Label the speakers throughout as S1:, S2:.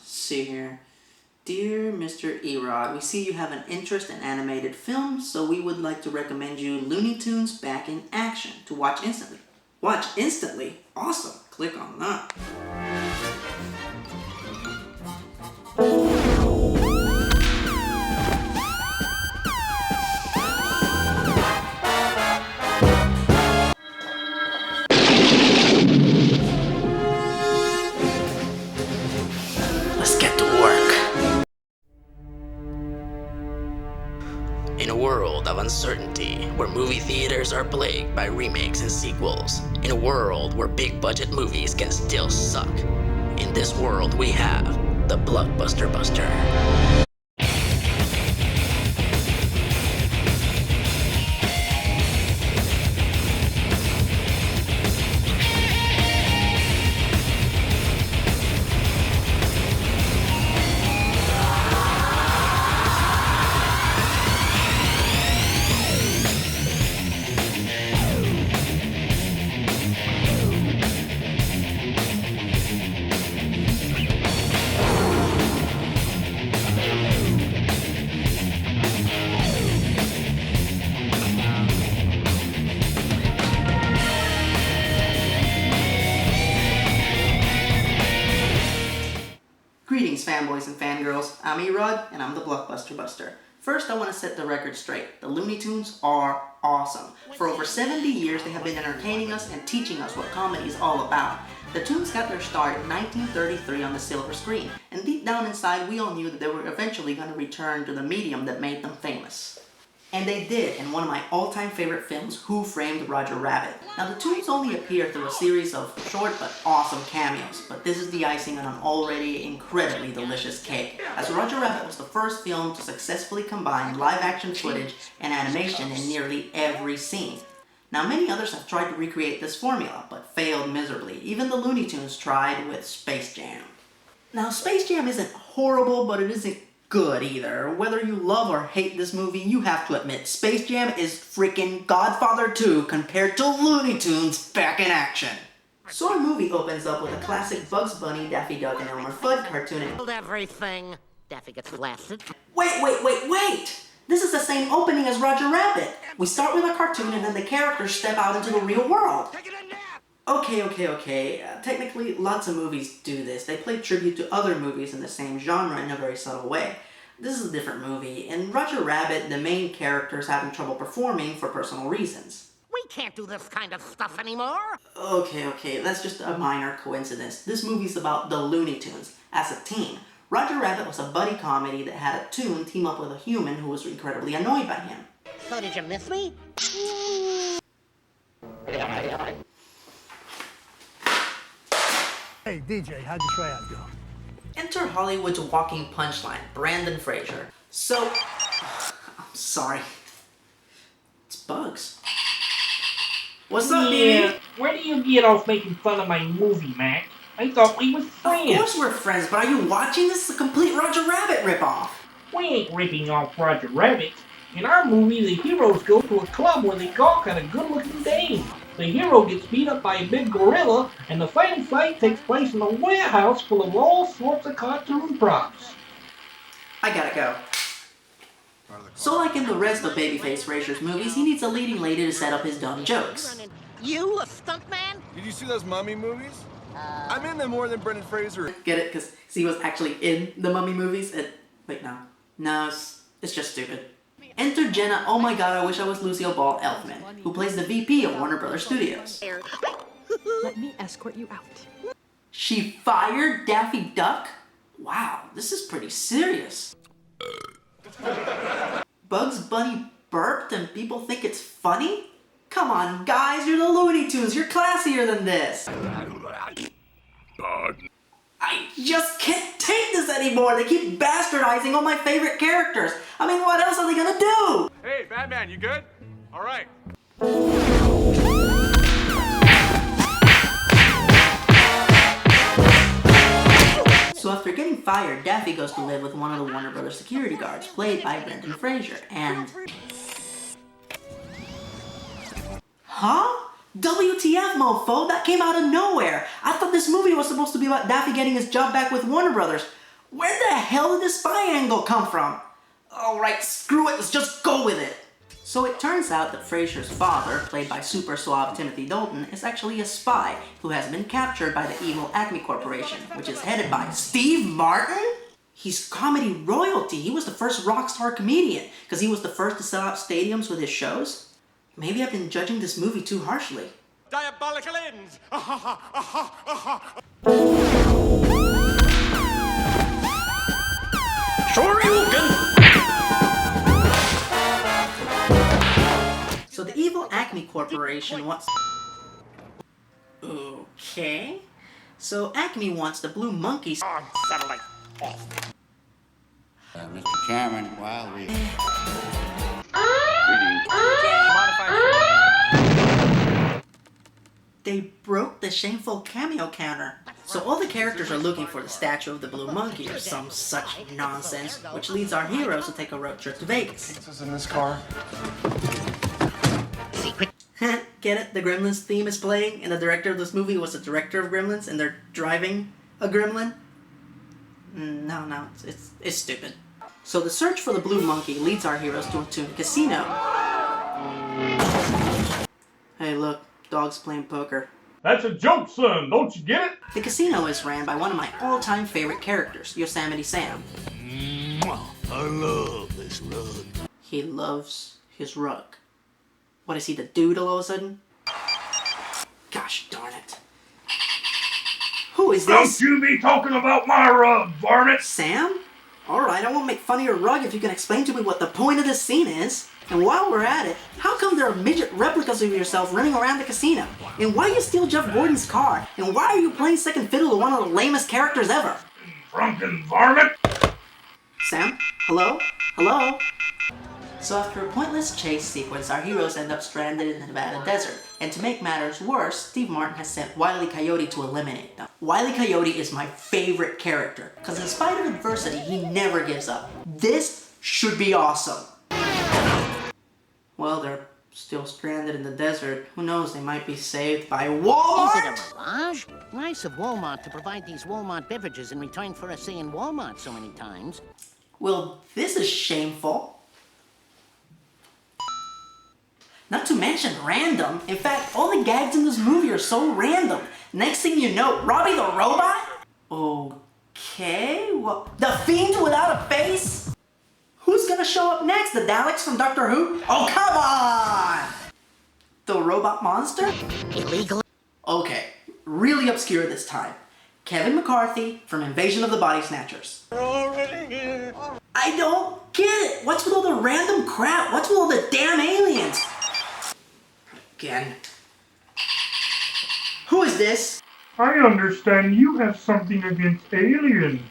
S1: See here. Dear Mr. ERod, we see you have an interest in animated films, so we would like to recommend you Looney Tunes Back in Action to watch instantly. Watch instantly? Awesome! Click on that. Let's get to work. In a world of uncertainty, where movie theaters are plagued by remakes and sequels, in a world where big budget movies can still suck, in this world we have the Blockbuster Buster. Greetings, fanboys and fangirls. I'm ERod, and I'm the Blockbuster Buster. First, I want to set the record straight. The Looney Tunes are awesome. For over 70 years, they have been entertaining us and teaching us what comedy is all about. The Tunes got their start in 1933 on the silver screen, and deep down inside, we all knew that they were eventually going to return to the medium that made them famous. And they did in one of my all-time favorite films, Who Framed Roger Rabbit. Now, the Tunes only appear through a series of short but awesome cameos, but this is the icing on an already incredibly delicious cake, as Roger Rabbit was the first film to successfully combine live-action footage and animation in nearly every scene. Now, many others have tried to recreate this formula, but failed miserably. Even the Looney Tunes tried with Space Jam. Now, Space Jam isn't horrible, but it isn't good either. Whether you love or hate this movie, you have to admit, Space Jam is freaking Godfather 2 compared to Looney Tunes Back in Action. So our movie opens up with a classic Bugs Bunny, Daffy Duck, and Elmer Fudd cartoon.
S2: Everything. Daffy gets blasted.
S1: Wait! This is the same opening as Roger Rabbit. We start with a cartoon and then the characters step out into the real world. Okay. Technically, lots of movies do this. They play tribute to other movies in the same genre in a very subtle way. This is a different movie. In Roger Rabbit, the main character is having trouble performing for personal reasons.
S2: We can't do this kind of stuff anymore.
S1: Okay, that's just a minor coincidence. This movie's about the Looney Tunes as a team. Roger Rabbit was a buddy comedy that had a tune team up with a human who was incredibly annoyed by him.
S2: So did you miss me?
S3: Hey, DJ, how'd your tryout go?
S1: Enter Hollywood's walking punchline, Brandon Fraser. So, I'm sorry. It's Bugs. What's up,
S4: Yeah,
S1: dude?
S4: where do you get off making fun of my movie, Mac? I thought we was friends.
S1: Of course we're friends, but are you watching? This is a complete Roger Rabbit ripoff.
S4: We ain't ripping off Roger Rabbit. In our movie, the heroes go to a club where they gawk at a good-looking dame. The hero gets beat up by a big gorilla, and the fighting fight takes place in a warehouse full of all sorts of cartoon props.
S1: I gotta go. So like in the rest of Babyface Fraser's movies, he needs a leading lady to set up his dumb jokes.
S2: You, a stuntman?
S5: Did you see those Mummy movies? I'm in them more than Brendan Fraser.
S1: Get it? Because he was actually in the Mummy movies? Wait, no, it's just stupid. Enter Jenna, oh my god, I wish I was Lucille Ball Elfman, who plays the VP of Warner Brothers Studios.
S6: Let me escort you out.
S1: She fired Daffy Duck? Wow, this is pretty serious. Bugs Bunny burped and people think it's funny? Come on, guys, you're the Looney Tunes, you're classier than this. I just can't take this anymore. They keep bastardizing all my favorite characters. I mean, what else are they gonna do?
S5: Hey, Batman, you good? All right.
S1: So after getting fired, Daffy goes to live with one of the Warner Brothers security guards, played by Brendan Fraser, and... Huh? WTF, mofo? That came out of nowhere. I thought this movie was supposed to be about Daffy getting his job back with Warner Brothers. Where the hell did this spy angle come from? Alright, screw it, let's just go with it. So it turns out that Frasier's father, played by super suave Timothy Dalton, is actually a spy who has been captured by the evil Acme Corporation, which is headed by Steve Martin? He's comedy royalty. He was the first rock star comedian, because he was the first to sell out stadiums with his shows. Maybe I've been judging this movie too harshly.
S5: Diabolical ends!
S3: Sure you can.
S1: So the evil Acme Corporation wants... Okay. So Acme wants the Blue Monkeys...
S2: Satellite.
S3: Mr. Chairman, while we...
S1: They broke the shameful cameo counter. So all the characters are looking for the statue of the Blue Monkey or some such nonsense, which leads our heroes to take a road trip to Vegas.
S5: What's in this car?
S2: Secret.
S1: Get it? The Gremlins theme is playing, and the director of this movie was the director of Gremlins, and they're driving a gremlin? No, it's stupid. So the search for the Blue Monkey leads our heroes to a tune casino. Hey look, dog's playing poker.
S4: That's a joke, son. Don't you get it?
S1: The casino is ran by one of my all-time favorite characters, Yosemite Sam.
S3: I love this rug.
S1: He loves his rug. What, is he the dude all of a sudden? Gosh darn it. Who is this?
S4: Don't you be talking about my rug, varmint!
S1: Sam? Alright, I won't make fun of your rug if you can explain to me what the point of this scene is. And while we're at it, how come there are midget replicas of yourself running around the casino? And why you steal Jeff Gordon's car? And why are you playing second fiddle to one of the lamest characters ever?
S4: Drunken varmint!
S1: Sam? Hello? Hello? So after a pointless chase sequence, our heroes end up stranded in the Nevada desert. And to make matters worse, Steve Martin has sent Wile E. Coyote to eliminate them. Wile E. Coyote is my favorite character, because in spite of adversity, he never gives up. This should be awesome. Well, they're still stranded in the desert. Who knows, they might be saved by Walmart?
S2: Is it a mirage? Nice of Walmart to provide these Walmart beverages in return for us saying Walmart so many times.
S1: Well, this is shameful. Not to mention random. In fact, all the gags in this movie are so random. Next thing you know, Robbie the Robot? Okay, well, the Fiend without a face? Who's gonna show up next? The Daleks from Doctor Who? Oh, come on! The Robot Monster?
S2: Illegal.
S1: Okay, really obscure this time. Kevin McCarthy from Invasion of the Body Snatchers. I don't get it! What's with all the random crap? What's with all the damn aliens? Again. Who is this?
S4: I understand you have something against aliens.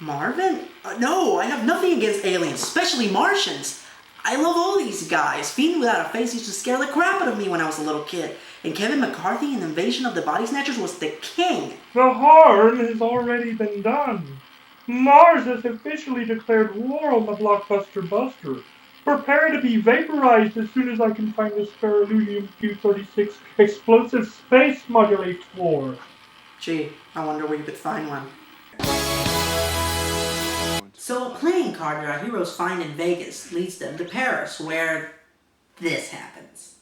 S1: Marvin? No, I have nothing against aliens, especially Martians. I love all these guys. Fiend without a face used to scare the crap out of me when I was a little kid. And Kevin McCarthy in Invasion of the Body Snatchers was the king.
S4: The harm has already been done. Mars has officially declared war on the Blockbuster Buster. Prepare to be vaporized as soon as I can find the spare Aluminum Q-36 explosive space modulator.
S1: Gee, I wonder where you could find one. So a playing card that our heroes find in Vegas leads them to Paris, where this happens.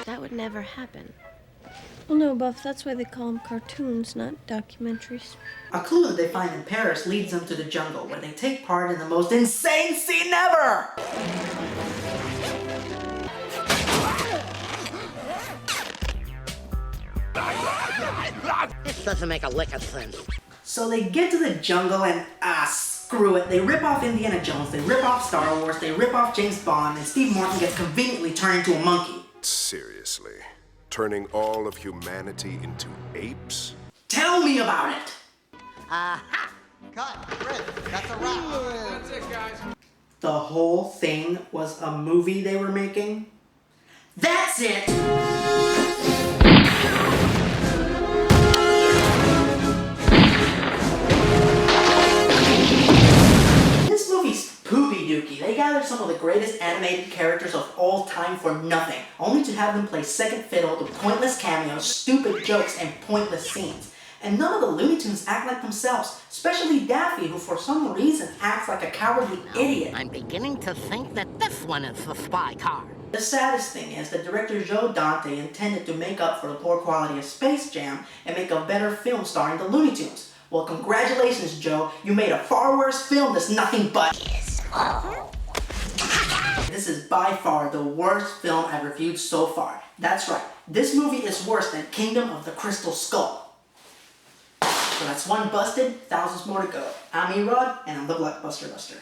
S7: That would never happen. Well, no, Buff, that's why they call them cartoons, not documentaries.
S1: A clue that they find in Paris leads them to the jungle, where they take part in the most insane scene ever!
S2: This doesn't make a lick of sense.
S1: So they get to the jungle and, screw it. They rip off Indiana Jones, they rip off Star Wars, they rip off James Bond, and Steve Martin gets conveniently turned into a monkey.
S8: Seriously? Turning all of humanity into apes?
S1: Tell me about it! The whole thing was a movie they were making? That's it! Dookie. They gathered some of the greatest animated characters of all time for nothing, only to have them play second fiddle to pointless cameos, stupid jokes, and pointless scenes. And none of the Looney Tunes act like themselves, especially Daffy, who for some reason acts like a cowardly idiot.
S2: I'm beginning to think that this one is the spy car.
S1: The saddest thing is that director Dante intended to make up for the poor quality of Space Jam and make a better film starring the Looney Tunes. Well, congratulations, Joe. You made a far worse film that's nothing but... This is by far the worst film I've reviewed so far. That's right. This movie is worse than Kingdom of the Crystal Skull. So that's one busted, thousands more to go. I'm ERod, and I'm the Blockbuster Buster.